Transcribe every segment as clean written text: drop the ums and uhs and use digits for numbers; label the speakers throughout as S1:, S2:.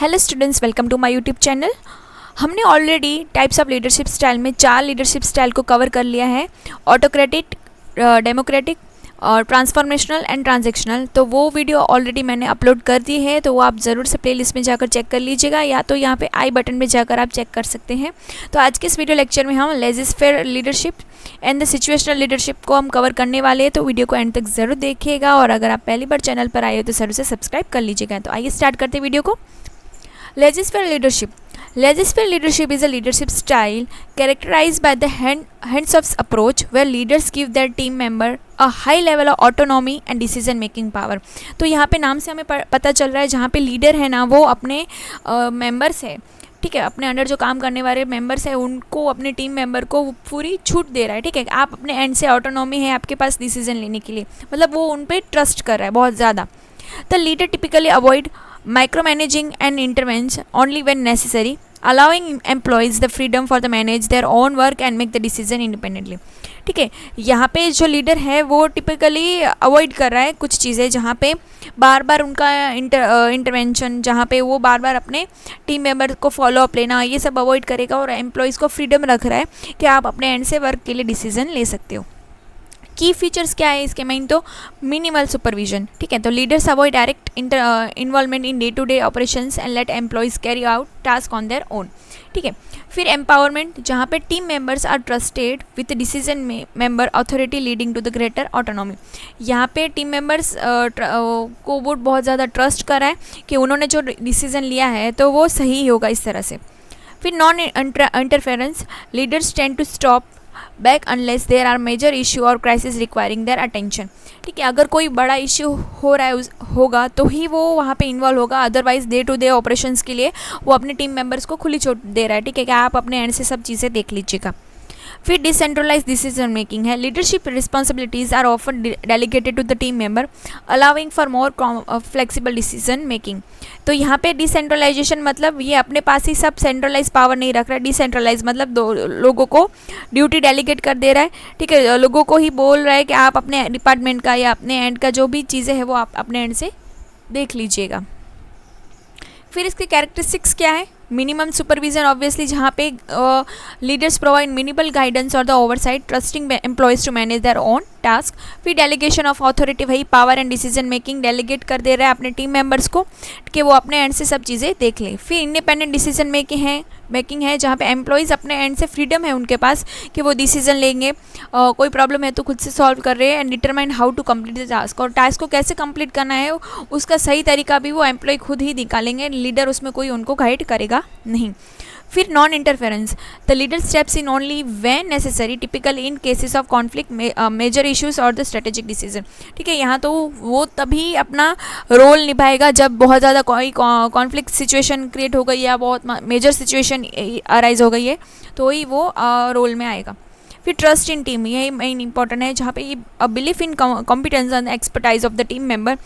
S1: Hello students, welcome to my YouTube channel. हमने already types of leadership style में 4 leadership style को cover कर लिया है, ऑटोक्रेटिक, डेमोक्रेटिक और ट्रांसफॉर्मेशनल एंड ट्रांजैक्शनल। तो वो वीडियो ऑलरेडी मैंने अपलोड कर दी है, तो वो आप ज़रूर से प्लेलिस्ट में जाकर चेक कर लीजिएगा, या तो यहाँ पे आई बटन में जाकर आप चेक कर सकते हैं। तो आज के इस वीडियो लेक्चर में हम laissez faire leadership and the situational leadership को हम कवर करने वाले हैं, तो वीडियो को एंड तक ज़रूर देखिएगा। और अगर आप पहली बार चैनल पर आए हो तो ज़रूर से सब्सक्राइब कर लीजिएगा। तो आइए स्टार्ट करते हैं वीडियो को। Laissez-faire leadership. Laissez-faire leadership is a leadership style characterized by the hands-off approach where leaders give their team member a high level of autonomy and decision making power. तो यहाँ पे नाम से हमें पता चल रहा है, जहाँ पे लीडर है ना वो अपने मेंबर्स है, ठीक है, अपने अंडर जो काम करने वाले मेंबर्स हैं उनको, अपने टीम मेंबर को पूरी छूट दे रहा है, ठीक है। आप अपने एंड से ऑटोनॉमी है आपके पास डिसीजन लेने के लिए, मतलब वो उन पर ट्रस्ट कर रहा है बहुत ज़्यादा। The leader typically avoid micromanaging and intervenes only when necessary, allowing employees the freedom for the manage their own work and make the decision independently. ठीक है, यहाँ पे जो लीडर है वो टिपिकली अवॉइड कर रहा है कुछ चीज़ें, जहाँ पे बार बार उनका इंटरवेंशन, जहाँ पे वो बार बार अपने टीम मेंबर को फॉलो अप लेना, ये सब अवॉइड करेगा और एम्प्लॉयज़ को फ्रीडम रख रहा है कि आप अपने एंड से वर्क के लिए डिसीजन ले सकते हो। की फीचर्स क्या है इसके मेन, तो मिनिमल सुपरविजन, ठीक है। तो leaders avoid direct involvement in day to day operations and let employees carry out task on their own, ठीक है। फिर एम्पावरमेंट, जहाँ पे team members are trusted with decision member authority leading to the greater autonomy. यहाँ पे team members को वो बहुत ज़्यादा ट्रस्ट करा है कि उन्होंने जो डिसीजन लिया है तो वो सही होगा इस तरह से। फिर non interference, leaders tend to stop back unless there are major issue और क्राइसिस रिक्वायरिंग देयर अटेंशन, ठीक है। अगर कोई बड़ा इश्यू हो रहा है होगा तो ही वो वहाँ पे इन्वॉल्व होगा, otherwise day to day operations के लिए वो अपने टीम मेंबर्स को खुली छूट दे रहा है, ठीक है, कि आप अपने एंड से सब चीज़ें देख लीजिएगा। फिर डिसेंट्रलाइज डिसीजन मेकिंग है, leadership responsibilities are often delegated to the team member allowing for more flexible decision making. तो यहाँ पे डिसेंट्रलाइजेशन मतलब ये अपने पास ही सब सेंट्रलाइज पावर नहीं रख रहा है, डिसेंट्रलाइज मतलब दो लोगों को ड्यूटी डेलीगेट कर दे रहा है, ठीक है, लोगों को ही बोल रहा है कि आप अपने डिपार्टमेंट का या अपने एंड का जो भी चीज़ें हैं वो आप अपने एंड से देख लीजिएगा। फिर इसके कैरेक्टरिस्टिक्स क्या है, मिनिमम सुपरविजन ऑब्वियसली, जहाँ पे लीडर्स प्रोवाइड मिनिमल गाइडेंस और the oversight, trusting employees to manage their own task. फिर डेलीगेशन ऑफ अथॉरिटी, वही power and decision making delegate कर दे रहा है अपने टीम मेंबर्स को कि वो अपने एंड से सब चीज़ें देख लें। फिर इंडिपेंडेंट डिसीजन मेकिंग है, जहाँ पे एम्प्लॉयज़ अपने एंड से फ्रीडम है उनके पास कि वो डिसीजन लेंगे, कोई प्रॉब्लम है तो खुद से सॉल्व कर रहे हैं, and determine how to complete the task, और टास्क को कैसे कंप्लीट करना है उसका सही तरीका भी वो एम्प्लॉय खुद ही निकालेंगे, लीडर उसमें कोई उनको गाइड करेगा नहीं। फिर non interference, the leader steps in only when necessary, typically in cases of conflict, major issues और द स्ट्रेटेजिक डिसीजन, ठीक है। यहाँ तो वो तभी अपना रोल निभाएगा जब बहुत ज़्यादा कोई कॉन्फ्लिक्ट सिचुएशन क्रिएट हो गई या बहुत मेजर सिचुएशन अराइज हो गई है तो ही वो रोल में आएगा। फिर ट्रस्ट इन टीम, यही मेन इंपॉर्टेंट है, जहाँ पे ये belief in competence and expertise of the team member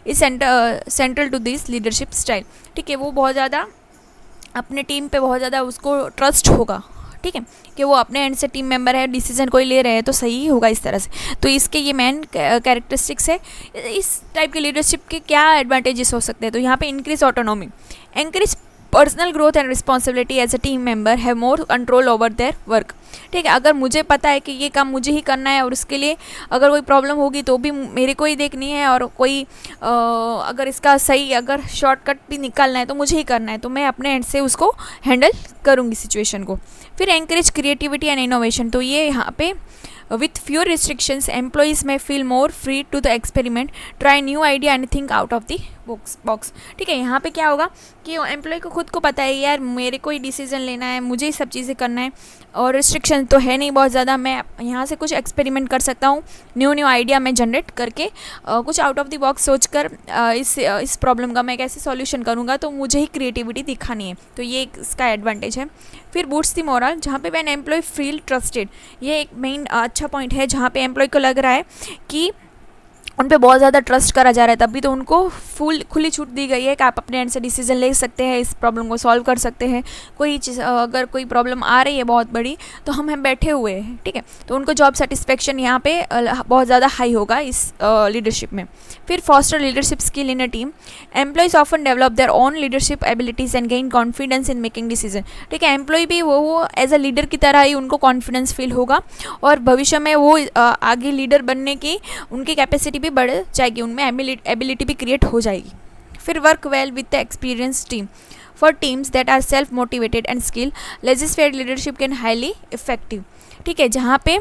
S1: is central to this leadership style, ठीक है। वो बहुत ज़्यादा अपने टीम पे बहुत ज़्यादा उसको ट्रस्ट होगा, ठीक है, कि वो अपने एंड से टीम मेंबर है, डिसीजन कोई ले रहे हैं तो सही होगा इस तरह से। तो इसके ये मेन कैरेक्टरिस्टिक्स है। इस टाइप के लीडरशिप के क्या एडवांटेजेस हो सकते हैं, तो यहाँ पे increase autonomy, encourage personal growth and responsibility as a team member, have more control over their work, ठीक है। अगर मुझे पता है कि ये काम मुझे ही करना है और उसके लिए अगर कोई प्रॉब्लम होगी तो भी मेरे को ही देखनी है, और कोई अगर इसका सही अगर शॉर्टकट भी निकालना है तो मुझे ही करना है, तो मैं अपने एंड से उसको हैंडल करूँगी सिचुएशन को। फिर एनकरेज क्रिएटिविटी एंड इनोवेशन, तो ये यहाँ पे with fewer restrictions employees may feel more free to the experiment, try new idea and think out of the box, ठीक है। यहाँ पे क्या होगा कि एम्प्लॉय को खुद को पता है यार मेरे को ही डिसीजन लेना है, मुझे ही सब चीज़ें करना है और रिस्ट्रिक्शन तो है नहीं बहुत ज़्यादा, मैं यहाँ से कुछ एक्सपेरिमेंट कर सकता हूँ, न्यू आइडिया मैं जनरेट करके कुछ आउट ऑफ द बॉक्स सोच कर इस प्रॉब्लम का मैं कैसे सॉल्यूशन करूँगा, तो मुझे ही क्रिएटिविटी दिखानी है, तो ये इसका एडवांटेज है। फिर बूस्ट द मोरल, जहाँ पे व्हेन एम्प्लॉय फील ट्रस्टेड, ये एक मेन अच्छा पॉइंट है, जहाँ पे एम्प्लॉय को लग रहा है कि उन पे बहुत ज़्यादा ट्रस्ट करा जा रहा है, तभी तो उनको फुल खुली छूट दी गई है कि आप अपने एंड से डिसीजन ले सकते हैं, इस प्रॉब्लम को सॉल्व कर सकते हैं। कोई चीज़ अगर कोई प्रॉब्लम आ रही है बहुत बड़ी, तो हम बैठे हुए हैं, ठीक है। तो उनको जॉब सेटिस्फेक्शन यहाँ पे बहुत ज़्यादा हाई होगा इस लीडरशिप में। फिर foster leadership skill in a team. Employees often develop their own leadership abilities and gain confidence in making decision, ठीक है। एम्प्लॉय भी वो एज अ लीडर की तरह ही उनको कॉन्फिडेंस फील होगा, और भविष्य में वो आगे लीडर बनने की उनकी कैपेसिटी भी बढ़ जाएगी, उनमें एबिलिटी भी क्रिएट हो जाएगी। फिर work well with the experience team. For teams that are self motivated and skill, legislative leadership can highly effective, ठीक है। जहाँ पे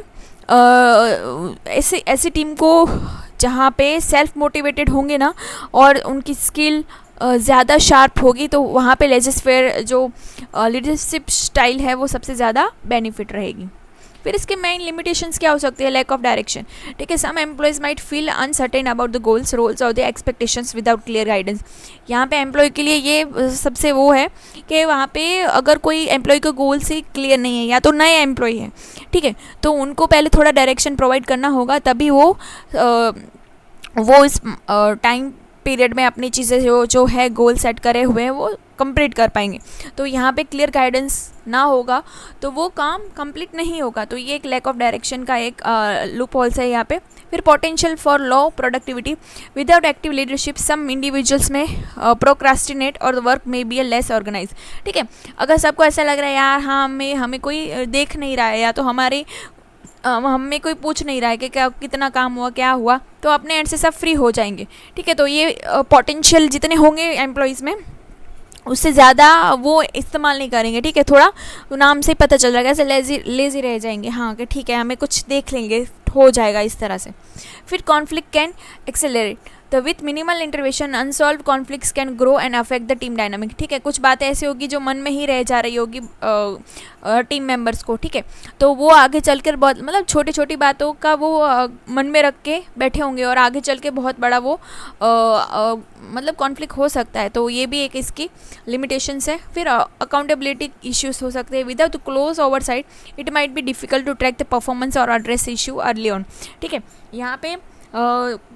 S1: ऐसी टीम को जहाँ पे सेल्फ मोटिवेटेड होंगे ना, और उनकी स्किल ज़्यादा शार्प होगी, तो वहाँ पे लेजिस्लेटिव जो लीडरशिप स्टाइल है वो सबसे ज़्यादा बेनिफिट रहेगी। फिर इसके मेन लिमिटेशंस क्या हो सकती है? लैक ऑफ डायरेक्शन, ठीक है। Some employees might feel uncertain about the goals, roles और the expectations without clear guidance. यहाँ पे एम्प्लॉय के लिए ये सबसे वो है कि वहाँ पे अगर कोई एम्प्लॉय का गोल्स ही क्लियर नहीं है, या तो नए एम्प्लॉय है, ठीक है, तो उनको पहले थोड़ा डायरेक्शन प्रोवाइड करना होगा, तभी वो इस टाइम पीरियड में अपनी चीज़ें जो है गोल सेट करे हुए हैं वो कंप्लीट कर पाएंगे। तो यहाँ पे क्लियर गाइडेंस ना होगा तो वो काम कंप्लीट नहीं होगा, तो ये एक लैक ऑफ डायरेक्शन का एक लूप होल्स है यहाँ पे। फिर potential for low productivity. Without active leadership some individuals may procrastinate और work may be less organize, ठीक है। अगर सबको ऐसा लग रहा है यार हाँ हमें कोई देख नहीं रहा है, या तो हमें कोई पूछ नहीं रहा है कि क्या कितना काम हुआ क्या हुआ, तो अपने एंड से सब फ्री हो जाएंगे, ठीक है। तो ये पोटेंशियल जितने होंगे एम्प्लॉयज़ में उससे ज़्यादा वो इस्तेमाल नहीं करेंगे, ठीक है। थोड़ा नाम से ही पता चल रहा है कैसे लेज़ी रह जाएंगे, हाँ कि ठीक है हमें कुछ देख लेंगे, हो जाएगा इस तरह से। फिर कॉन्फ्लिक्ट कैन एक्सेलरेट। तो with minimal intervention unsolve conflicts can grow and affect the team dynamic, ठीक है। कुछ बातें ऐसी होगी जो मन में ही रह जा रही होगी टीम मेंबर्स को, ठीक है, तो वो आगे चलकर बहुत मतलब छोटी छोटी बातों का वो मन में रख के बैठे होंगे, और आगे चल के बहुत बड़ा वो मतलब कॉन्फ्लिक्ट हो सकता है। तो ये भी एक इसकी लिमिटेशंस है। फिर अकाउंटेबिलिटी इश्यूज हो सकते हैं। Without close oversight it might be difficult to track the performance और एड्रेस इशू अर्ली ऑन, ठीक है। यहाँ पे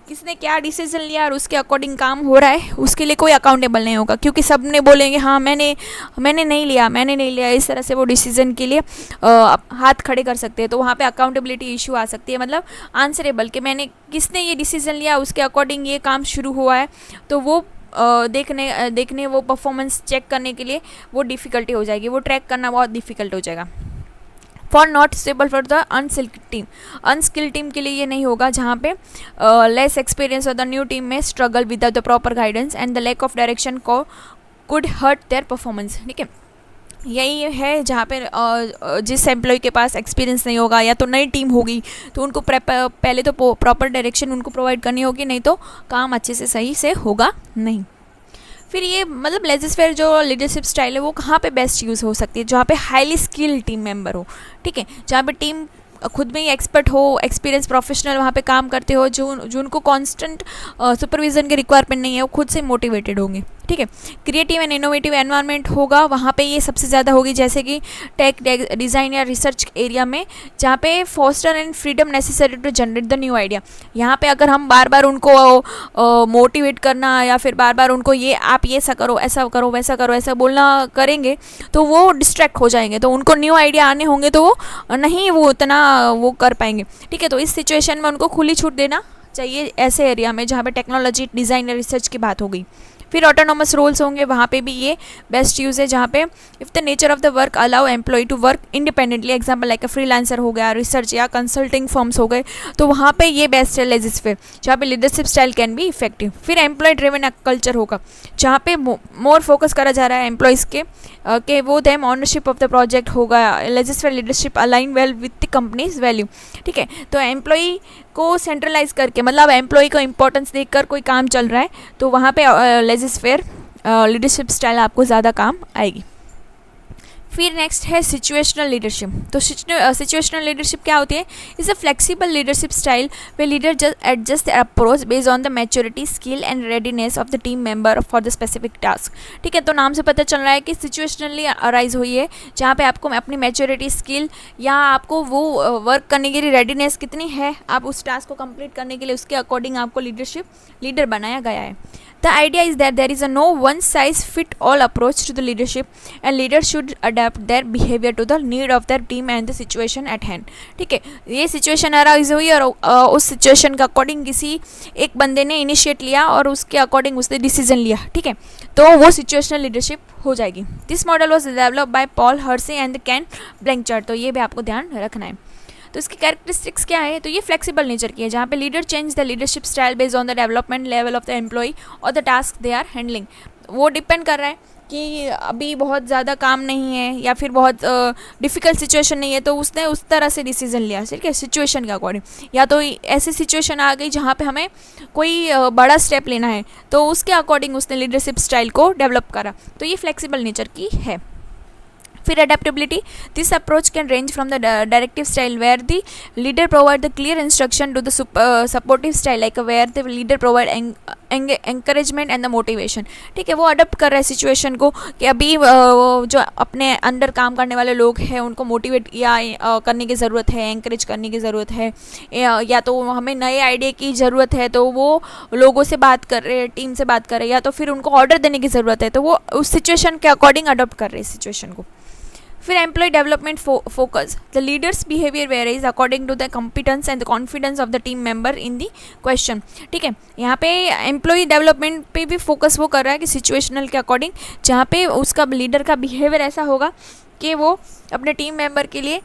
S1: किसने क्या डिसीजन लिया और उसके अकॉर्डिंग काम हो रहा है, उसके लिए कोई अकाउंटेबल नहीं होगा, क्योंकि सब ने बोलेंगे हाँ मैंने नहीं लिया, इस तरह से वो डिसीजन के लिए हाथ खड़े कर सकते हैं। तो वहाँ पे अकाउंटेबिलिटी इशू आ सकती है, मतलब आंसरेबल कि किसने ये डिसीजन लिया उसके अकॉर्डिंग ये काम शुरू हुआ है, तो वो देखने वो परफॉर्मेंस चेक करने के लिए वो डिफ़िकल्टी हो जाएगी, वो ट्रैक करना बहुत डिफ़िकल्ट हो जाएगा। For not stable for the unskilled team के लिए ये नहीं होगा, जहाँ पे लेस एक्सपीरियंस और the new team may struggle without the proper guidance and the lack of direction को कुड हर्ट देयर परफॉर्मेंस, ठीक है। यही है जहाँ पे जिस एम्प्लॉय के पास एक्सपीरियंस नहीं होगा या तो नई टीम होगी, तो उनको पहले तो प्रॉपर डायरेक्शन उनको प्रोवाइड करनी होगी, नहीं तो काम अच्छे से सही से होगा नहीं। फिर ये मतलब लेजिस्लेटिव जो लीडरशिप स्टाइल है वो कहाँ पे बेस्ट यूज़ हो सकती है? जहाँ पे हाईली स्किल्ड टीम मेंबर हो, ठीक है, जहाँ पे टीम खुद में ही एक्सपर्ट हो, एक्सपीरियंस प्रोफेशनल वहाँ पे काम करते हो, जो उनको कांस्टेंट सुपरविजन की रिक्वायरमेंट नहीं है, वो खुद से मोटिवेटेड होंगे, ठीक है। क्रिएटिव एंड इनोवेटिव एनवायरनमेंट होगा, वहाँ पे ये सबसे ज़्यादा होगी, जैसे कि टेक डिज़ाइन या रिसर्च एरिया में, जहाँ पे foster and freedom necessary to generate the new idea. यहाँ पे अगर हम बार बार उनको मोटिवेट करना या फिर बार बार उनको आप ये ऐसा करो, ऐसा करो, वैसा करो, ऐसा बोलना करेंगे, तो वो डिस्ट्रैक्ट हो जाएंगे, तो उनको न्यू आइडिया आने होंगे तो वो नहीं वो उतना वो कर पाएंगे, ठीक है। तो इस सिचुएशन में उनको खुली छूट देना चाहिए ऐसे एरिया में जहाँ पे टेक्नोलॉजी, डिज़ाइन या रिसर्च की बात हो गई। फिर ऑटोनोमस रोल्स होंगे, वहाँ पे भी ये बेस्ट यूज़ है, जहाँ पे if the nature of the work allow employ to work independently, example like a freelancer हो गया, रिसर्च या कंसल्टिंग फर्म्स हो गए, तो वहाँ पे ये बेस्ट है लेजिस्लेटिव, जहाँ पे leadership style can be effective. फिर एम्प्लॉय ड्रिवन कल्चर होगा, जहाँ पे मोर फोकस करा जा रहा है एम्प्लॉयज़ के वो them ownership of the project होगा, legislative leadership align well with the company's value, ठीक है। तो एम्प्लॉय को सेंट्रलाइज करके, मतलब एम्प्लॉय को इंपॉर्टेंस देकर कोई काम चल रहा है, तो वहाँ पे लेजिस्लेटिव लीडरशिप स्टाइल आपको ज़्यादा काम आएगी। फिर नेक्स्ट है सिचुएशनल लीडरशिप। तो सिचुएशनल लीडरशिप क्या होती है? Is a flexible leadership style way leader just adjust their approach based on the maturity, skill and readiness of the team member for the specific task. ठीक है, तो नाम से पता चल रहा है कि सिचुएशनली अराइज हुई है, जहाँ पे आपको अपनी मैच्योरिटी, स्किल या आपको वो वर्क करने के लिए रेडीनेस कितनी है, आप उस टास्क को कंप्लीट करने के लिए, उसके अकॉर्डिंग आपको लीडर बनाया गया है। The idea is that there is a no one size fit all approach to the leadership and leaders should adapt their behavior to the need of their team and the situation at hand। ठीक है, ये situation arise हुई और उस situation के according किसी एक बंदे ने इनिशिएट लिया और उसके अकॉर्डिंग उसने डिसीजन लिया। ठीक है, तो वो सिचुएशनल लीडरशिप हो जाएगी। This model was developed by Paul Hersey and Ken Blanchard. तो ये भी आपको ध्यान रखना है। तो इसकी कैरेक्टरिस्टिक्स क्या है? तो ये फ्लेक्सिबल नेचर की है, जहाँ पे leader change the leadership style based on the development level of the employee और the task they are handling. वो डिपेंड कर रहा है कि अभी बहुत ज़्यादा काम नहीं है या फिर बहुत डिफ़िकल्ट सिचुएशन नहीं है, तो उसने उस तरह से डिसीजन लिया। ठीक है, सिचुएशन के अकॉर्डिंग। या तो ऐसी सिचुएशन आ गई जहाँ पे हमें कोई बड़ा स्टेप लेना है, तो उसके अकॉर्डिंग उसने लीडरशिप स्टाइल को डेवलप करा। तो ये फ्लेक्सिबल नेचर की है। फिर adaptability, this approach can range from the directive style where the leader provide the clear instruction to the supportive style like where the leader provide encouragement and the motivation. ठीक है, वो adopt कर रहा है situation को कि अभी जो अपने अंडर काम करने वाले लोग हैं उनको मोटिवेट या करने की ज़रूरत है, एंकरेज करने की ज़रूरत है, या तो हमें नए आइडिया की ज़रूरत है, तो वो लोगों से बात कर रहे हैं, टीम से बात कर रहे हैं, या तो फिर उनको ऑर्डर देने की ज़रूरत है, तो वो उस सिचुएशन के अकॉर्डिंग अडप्ट कर रहे हैं सिचुएशन को। फिर employ development focus, the leaders behaviour varies according to the competence and the confidence of the team member in the question. ठीक है, यहाँ पे एम्प्लॉय डेवलपमेंट पे भी फोकस वो कर रहा है कि सिचुएशनल के अकॉर्डिंग, जहाँ पे उसका लीडर का बिहेवियर ऐसा होगा कि वो अपने टीम मेंबर के लिए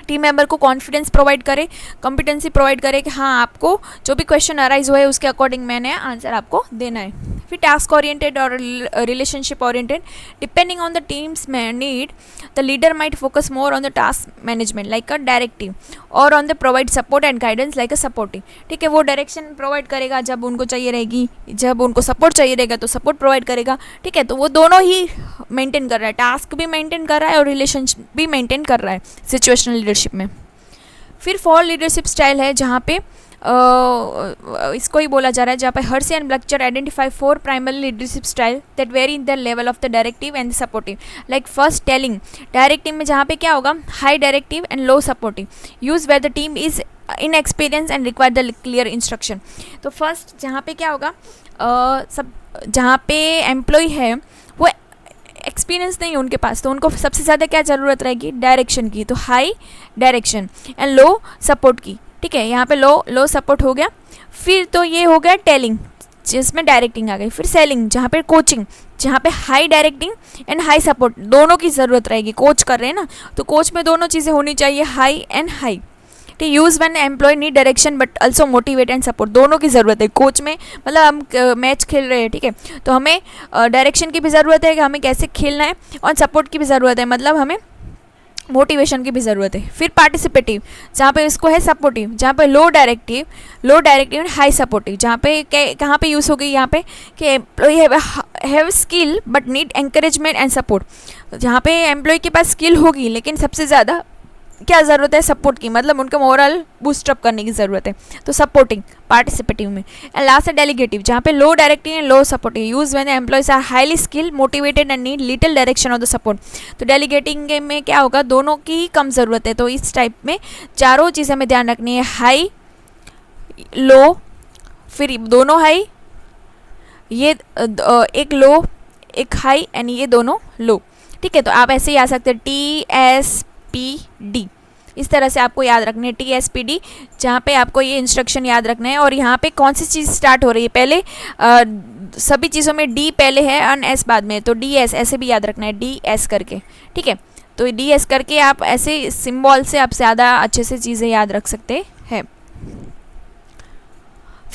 S1: टीम मेंबर को कॉन्फिडेंस प्रोवाइड करे, कॉम्पिटेंसी प्रोवाइड करे कि हाँ आपको जो भी क्वेश्चन अराइज हुआ है उसके अकॉर्डिंग मैंने आंसर आपको देना है। फिर टास्क ओरिएंटेड और relationship oriented, depending on the team's need the leader might focus more on the task management like a directive और on the provide support and guidance like a supportive. ठीक है, वो direction provide करेगा जब उनको चाहिए रहेगी, जब उनको सपोर्ट चाहिए रहेगा तो सपोर्ट प्रोवाइड करेगा। ठीक है, तो वो दोनों ही मेंटेन कर रहा है, टास्क भी मेंटेन कर रहा है और रिलेशनशिप भी मेंटेन कर रहा है सिचुएशनल लीडरशिप में। फिर फॉल लीडरशिप स्टाइल है, जहाँ पे इसको ही बोला जा रहा है, जहाँ पे Hersey and Blanchard identify 4 primary leadership style that vary in the level of the directive and supportive. Like first telling, directive में जहाँ पे क्या होगा, high directive and low supportive, use where the team is in experience and require the clear instruction. तो first जहाँ पे क्या होगा, जहाँ पे एम्प्लॉय है वो एक्सपीरियंस नहीं है उनके पास, तो उनको सबसे ज़्यादा क्या ज़रूरत रहेगी, डायरेक्शन की, तो high direction and low support की। ठीक है, यहाँ पे लो सपोर्ट हो गया। फिर तो ये हो गया टेलिंग, जिसमें डायरेक्टिंग आ गई। फिर सेलिंग, जहाँ पे कोचिंग, जहाँ पे high directing and high support दोनों की ज़रूरत रहेगी। कोच कर रहे हैं ना, तो कोच में दोनों चीज़ें होनी चाहिए, हाई एंड हाई। ठीक, use when employ need direction but also motivate and support, दोनों की ज़रूरत है। कोच में मतलब हम मैच खेल रहे हैं, ठीक है, तो हमें डायरेक्शन की भी ज़रूरत है कि हमें कैसे खेलना है, और सपोर्ट की भी ज़रूरत है, मतलब हमें मोटिवेशन की भी ज़रूरत है। फिर पार्टिसिपेटिव, जहाँ पे इसको है सपोर्टिव, जहाँ पे low directive and high supportive, जहाँ पे कहाँ पे यूज़ हो गई यहाँ पे कि employ have skill but need encouragement and support. जहाँ पे एम्प्लॉय के पास स्किल होगी लेकिन सबसे ज़्यादा क्या ज़रूरत है, सपोर्ट की, मतलब उनका मोरल बूस्टअप करने की ज़रूरत है, तो सपोर्टिंग पार्टिसिपेटिव में। एंड लास्ट है डेलीगेटिव, जहाँ पे low directive and low supportive, use when employees are highly skill motivated and need little direction of the support. तो डेलीगेटिंग में क्या होगा, दोनों की कम ज़रूरत है, तो इस टाइप में चारों चीज़ें हमें ध्यान रखनी है, हाई लो, फिर दोनों हाई, ये एक लो एक हाई एंड ये दोनों लो। ठीक है, तो आप ऐसे ही आ सकते हैं TSPD, इस तरह से आपको याद रखना है TSPD, जहाँ पे आपको ये इंस्ट्रक्शन याद रखना है। और यहाँ पे कौन सी चीज़ स्टार्ट हो रही है, पहले सभी चीज़ों में D पहले है और S बाद में, तो DS ऐसे भी याद रखना है, DS करके। ठीक है, तो DS करके आप ऐसे सिंबल से आप ज़्यादा अच्छे से चीज़ें याद रख सकते हैं।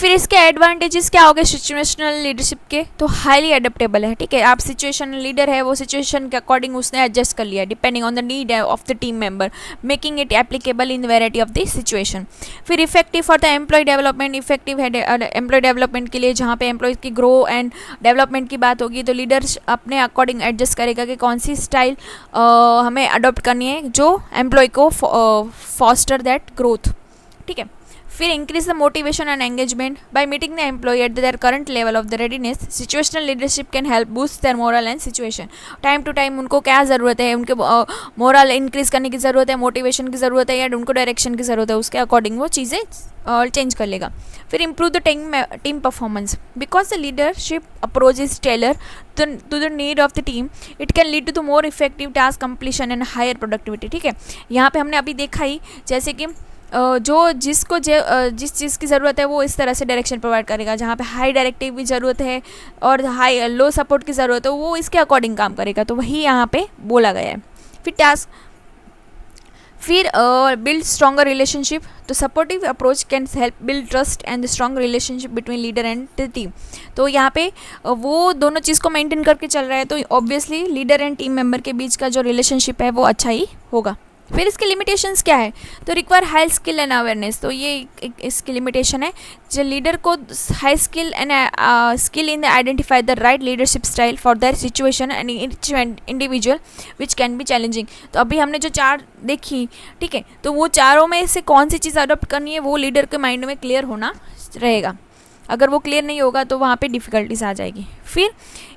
S1: फिर इसके एडवांटेजेस क्या हो गए सिचुएशनल लीडरशिप के, तो हाईली अडेप्टेबल है, ठीक है। आप सिचुएशनल लीडर है, वो सिचुएशन के अकॉर्डिंग उसने एडजस्ट कर लिया depending on the need of the team member, making it applicable in variety of the situation. फिर effective for the employee development, effective है एम्प्लॉय डेवलपमेंट के लिए, जहाँ पे एम्प्लॉय की ग्रो एंड डेवलपमेंट की बात होगी तो लीडर अपने अकॉर्डिंग एडजस्ट करेगा कि कौन सी स्टाइल हमें अडॉप्ट करनी है जो एम्प्लॉय को फॉस्टर दैट ग्रोथ, ठीक है। फिर increase the motivation and engagement by meeting the employ at their current level of the readiness. Situational leadership can help boost their morale and situation. Time to time उनको क्या ज़रूरत है, उनके moral increase करने की ज़रूरत है, मोटिवेशन की ज़रूरत है, या उनको डायरेक्शन की ज़रूरत है, उसके अकॉर्डिंग वो चीज़ें चेंज कर लेगा। फिर improve the team performance because the leadership approach is tailor to the need of the team, it can lead to the more effective task completion and higher productivity, ठीक है। यहाँ पे हमने अभी देखा ही जैसे कि जिस चीज़ की ज़रूरत है वो इस तरह से डायरेक्शन प्रोवाइड करेगा, जहाँ पे हाई डायरेक्टिव की ज़रूरत है और हाई लो सपोर्ट की ज़रूरत है वो इसके अकॉर्डिंग काम करेगा, तो वही यहाँ पे बोला गया है। फिर टास्क, फिर बिल्ड स्ट्रॉन्गर रिलेशनशिप, तो supportive approach can help build trust and strong relationship between leader and the team. तो यहाँ पे वो दोनों चीज़ को मेंटेन करके चल रहा है, तो obviously leader and team member के बीच का जो रिलेशनशिप है वो अच्छा ही होगा। फिर इसके लिमिटेशंस क्या है, तो require high skill and awareness, तो ये इसकी लिमिटेशन है, जो लीडर को high skill and skill in the identify the right leadership style for their situation and each individual which can B challenging. तो अभी हमने जो 4 देखी, ठीक है, तो वो चारों में से कौन सी चीज़ अडॉप्ट करनी है वो लीडर के माइंड में क्लियर होना रहेगा। अगर वो क्लियर नहीं होगा तो वहाँ पे डिफ़िकल्टीज आ जाएगी। फिर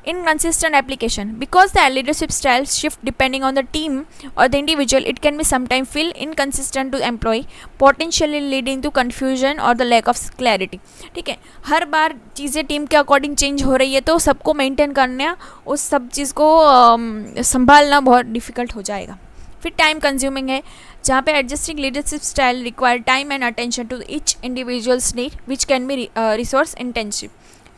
S1: inconsistent application because the leadership style shift depending on the team और the individual, it can be sometime feel inconsistent to employee, potentially leading to confusion और द लैक ऑफ क्लैरिटी, ठीक है। हर बार चीज़ें टीम के according change हो रही है तो सबको मेंटेन करना, उस सब चीज़ को संभालना बहुत डिफ़िकल्ट हो जाएगा। फिर टाइम कंज्यूमिंग है, जहाँ पे adjusting leadership style require time and attention to each individuals need which can be resource intensive.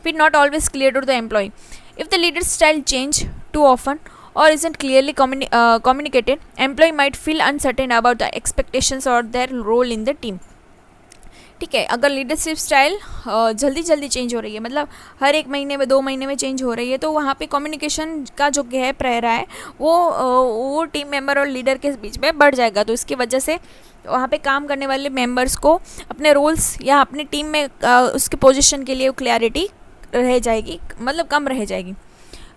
S1: फिर not always clear to the employee, if the leader style change too often or isn't clearly communicated, employee might feel uncertain about the expectations or their role in the team, ठीक है। अगर leadership style जल्दी जल्दी change हो रही है, मतलब हर 1 महीने में 2 महीने में चेंज हो रही है, तो वहाँ पे कम्युनिकेशन का जो गैप रह रहा है वो टीम मेंबर और लीडर के बीच में बढ़ जाएगा। तो इसकी वजह से वहाँ पे काम करने वाले मेंबर्स को अपने रोल्स या अपनी टीम में उसके पोजीशन के लिए क्लैरिटी रह जाएगी, मतलब कम रह जाएगी।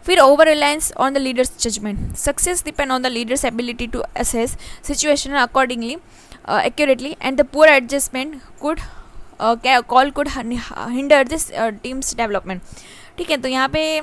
S1: फिर over reliance on the leaders judgement, success depend on the leaders ability to assess situation accordingly accurately and the poor adjustment could hinder this team's development, ठीक है। तो यहाँ पे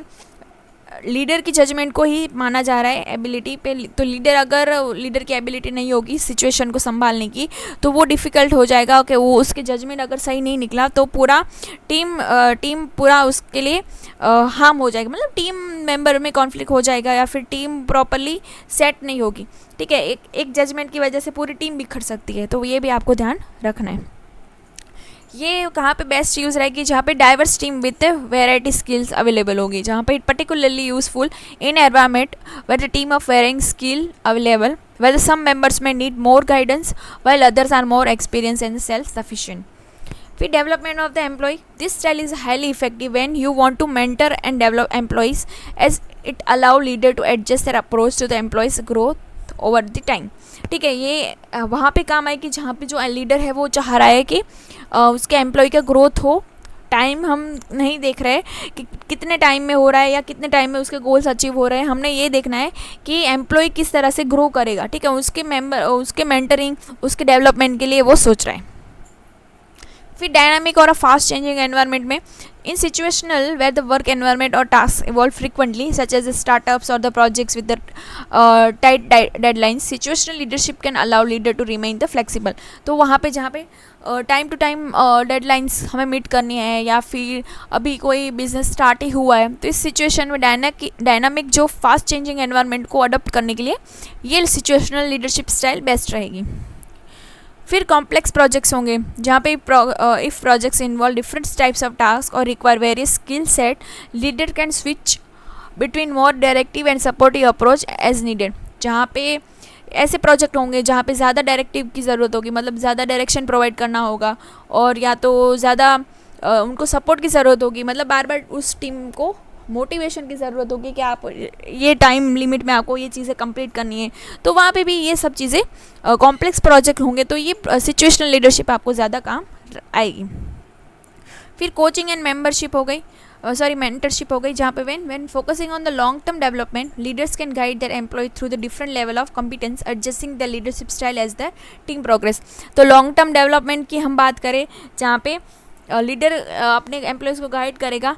S1: लीडर की जजमेंट को ही माना जा रहा है एबिलिटी पे, तो लीडर की एबिलिटी नहीं होगी सिचुएशन को संभालने की तो वो डिफ़िकल्ट हो जाएगा कि वो उसके जजमेंट अगर सही नहीं निकला तो पूरा टीम पूरा उसके लिए हार्म हो जाएगा, मतलब टीम मेंबर में कॉन्फ्लिक्ट हो जाएगा या फिर टीम प्रॉपरली सेट नहीं होगी, ठीक है। एक जजमेंट की वजह से पूरी टीम बिखर सकती है, तो ये भी आपको ध्यान रखना है। ये कहाँ पे बेस्ट यूज़ रहेगी, जहाँ पे diverse team with variety skills available होगी, जहाँ पे particularly useful in environment where the team of varying skill available, where some members में need more guidance while others are more experienced and self-sufficient. फिर development of the employee, this style is highly effective when you want to mentor and develop employees as it allow leader to adjust their approach to the employee's growth over the time, ठीक है। ये वहाँ पे काम आए कि जहाँ पे जो लीडर है वो चाह रहा है कि उसके एम्प्लॉय का ग्रोथ हो। टाइम हम नहीं देख रहे कि कितने टाइम में हो रहा है या कितने टाइम में उसके गोल्स अचीव हो रहे हैं, हमने ये देखना है कि एम्प्लॉय किस तरह से ग्रो करेगा, ठीक है। उसके मेंटरिंग, उसके डेवलपमेंट के लिए वो सोच रहा है। फिर डायनामिक और फास्ट चेंजिंग एनवायरनमेंट में, in situational where the work environment और task evolve frequently such as startups और the projects with the tight deadlines, situational leadership can allow leader to remain the flexible. तो वहाँ पे जहाँ पे time to time deadlines हमें meet करनी है या फिर अभी कोई बिजनेस स्टार्ट ही हुआ है, तो इस सिचुएशन में डायनामिक जो फास्ट चेंजिंग एनवायरनमेंट को अडॉप्ट करने के लिए ये सिचुएशनल लीडरशिप स्टाइल बेस्ट रहेगी। फिर कॉम्प्लेक्स प्रोजेक्ट्स होंगे, जहाँ पे if projects involve different types of task और require various skill set, leader can switch between more directive and supportive approach as needed. जहाँ पे ऐसे प्रोजेक्ट होंगे जहाँ पे ज़्यादा डायरेक्टिव की ज़रूरत होगी, मतलब ज़्यादा डायरेक्शन प्रोवाइड करना होगा और या तो ज़्यादा उनको सपोर्ट की ज़रूरत होगी, मतलब बार बार उस टीम को मोटिवेशन की ज़रूरत होगी कि आप ये टाइम लिमिट में आपको ये चीज़ें कंप्लीट करनी है, तो वहाँ पे भी ये सब चीज़ें कॉम्प्लेक्स प्रोजेक्ट होंगे तो ये सिचुएशनल लीडरशिप आपको ज़्यादा काम आएगी। फिर कोचिंग एंड मेंबरशिप हो गई, मेंटरशिप हो गई, जहाँ पे when focusing on the long term development leaders can guide their employ through the different level of competence adjusting the leadership style as the team progress. तो लॉन्ग टर्म डेवलपमेंट की हम बात करें, जहाँ पे लीडर अपने एम्प्लॉयज़ को guide करेगा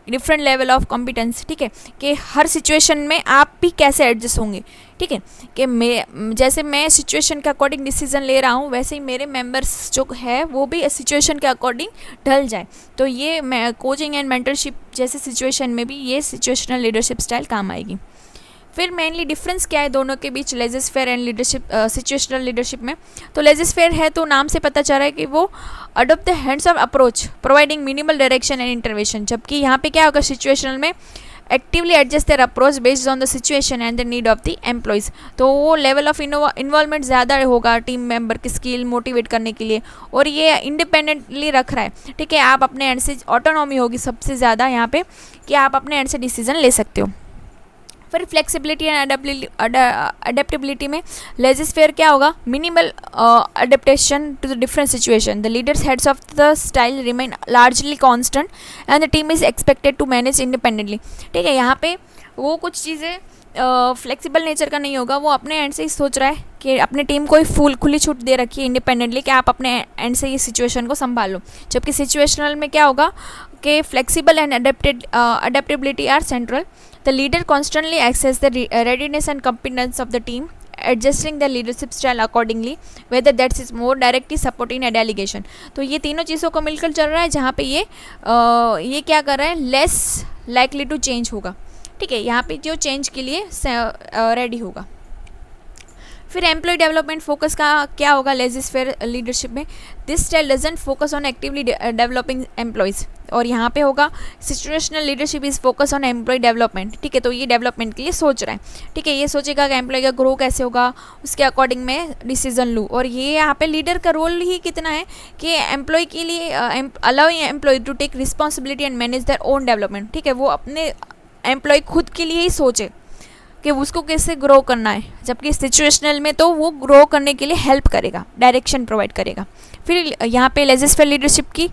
S1: डिफरेंट लेवल ऑफ कॉम्पिटेंस, ठीक है, कि हर सिचुएशन में आप भी कैसे एडजस्ट होंगे, ठीक है, कि जैसे मैं सिचुएशन के अकॉर्डिंग डिसीजन ले रहा हूँ वैसे ही मेरे मेंबर्स जो है वो भी सिचुएशन के अकॉर्डिंग ढल जाए। तो ये मैं कोचिंग एंड मेंटरशिप जैसे सिचुएशन में भी ये सिचुएशनल लीडरशिप स्टाइल काम आएगी। फिर मेनली डिफरेंस क्या है दोनों के बीच, laissez faire and leadership situational leadership में। तो लेजिस फेयर है तो नाम से पता चल रहा है कि वो adopt the hands of approach providing minimal direction and intervention, जबकि यहाँ पे क्या होगा सिचुएशनल में actively adjust their approach based on the situation and the need of the employees. तो वो लेवल ऑफ इन्वॉल्वमेंट ज़्यादा होगा टीम मेंबर की स्किल मोटिवेट करने के लिए, और ये इंडिपेंडेंटली रख रहा है, ठीक है, आप अपने एंड से ऑटोनॉमी होगी सबसे ज़्यादा यहाँ पे कि आप अपने एंड से डिसीजन ले सकते हो। फिर फ्लेक्सिबिलिटी एंड अडेप्टेबिलिटी में लेजिस फेयर क्या होगा, minimal adaptation to the different situation, the leaders heads of the style remain largely constant and the team is expected to manage independently, ठीक है, यहाँ पे वो कुछ चीज़ें फ्लेक्सिबल नेचर का नहीं होगा, वो अपने एंड से ही सोच रहा है कि अपने टीम को ही खुली छूट दे रखी है इंडिपेंडेंटली कि आप अपने एंड से ये सिचुएशन को संभाल लो। जबकि सिचुएशनल में क्या होगा कि flexible and adaptability are central, the leader constantly access the readiness and competence of the team adjusting the leadership style accordingly whether that's is more directly supporting a delegation. तो ये तीनों चीज़ों को मिलकर चल रहा है, जहाँ पे ये क्या कर रहा है, लेस लाइकली टू चेंज होगा, ठीक है, यहाँ पे जो चेंज के लिए रेडी होगा। फिर एम्प्लॉय डेवलपमेंट फोकस का क्या होगा लेजिस फेयर लीडरशिप में, this style doesn't focus on actively developing employees, और यहाँ पे होगा situational leadership is focus on employ development, ठीक है, तो ये डेवलपमेंट के लिए सोच रहा है, ठीक है, ये सोचेगा कि एम्प्लॉय का ग्रो कैसे होगा उसके अकॉर्डिंग मैं डिसीजन लूँ। और ये यहाँ पे लीडर का रोल ही कितना है कि एम्प्लॉय के लिए allowing employ to take responsibility and manage their own development, ठीक है, वो अपने एम्प्लॉय खुद के लिए ही सोचे कि उसको कैसे ग्रो करना है, जबकि सिचुएशनल में तो वो ग्रो करने के लिए हेल्प करेगा, डायरेक्शन प्रोवाइड करेगा। फिर यहाँ पे लेजिस फेयर लीडरशिप की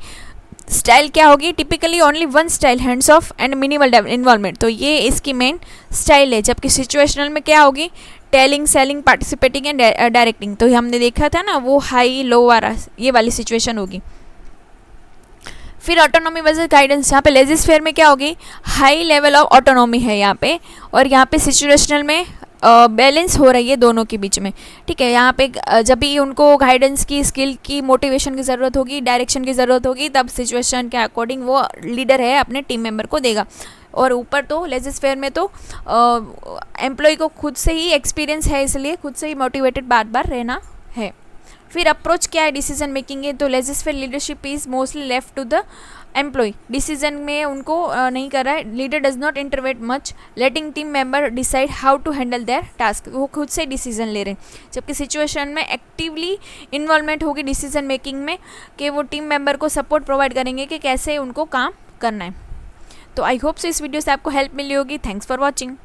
S1: स्टाइल क्या होगी, typically only one style hands of and minimal involvement, तो ये इसकी मेन स्टाइल है। जबकि सिचुएशनल में क्या होगी, telling selling participating and directing, तो हमने देखा था ना वो हाई लो वाला ये वाली सिचुएशन होगी। फिर ऑटोनॉमी वर्सेस गाइडेंस, यहाँ पे लेजिस फेयर में क्या होगी, हाई लेवल ऑफ ऑटोनॉमी है यहाँ पे, और यहाँ पे सिचुएशनल में बैलेंस हो रही है दोनों के बीच में, ठीक है, यहाँ पे जब भी उनको गाइडेंस की स्किल की मोटिवेशन की ज़रूरत होगी, डायरेक्शन की ज़रूरत होगी, तब सिचुएशन के अकॉर्डिंग वो लीडर है अपने टीम मेंबर को देगा। और ऊपर तो लेजिस फेयर में तो एम्प्लॉय को खुद से ही एक्सपीरियंस है, इसलिए खुद से ही मोटिवेटेड बार बार रहना है। फिर अप्रोच क्या है डिसीजन मेकिंग है, तो laissez faire leadership is mostly left to the employee, decision में उनको नहीं कर रहा है, leader does not intervene much letting team member decide how to handle their task, वो खुद से डिसीजन ले रहे हैं। जबकि सिचुएशन में एक्टिवली इन्वॉल्वमेंट होगी डिसीजन मेकिंग में कि वो टीम मेंबर को सपोर्ट प्रोवाइड करेंगे कि कैसे उनको काम करना है। तो आई होप सो इस वीडियो से आपको हेल्प मिली होगी। Thanks for watching.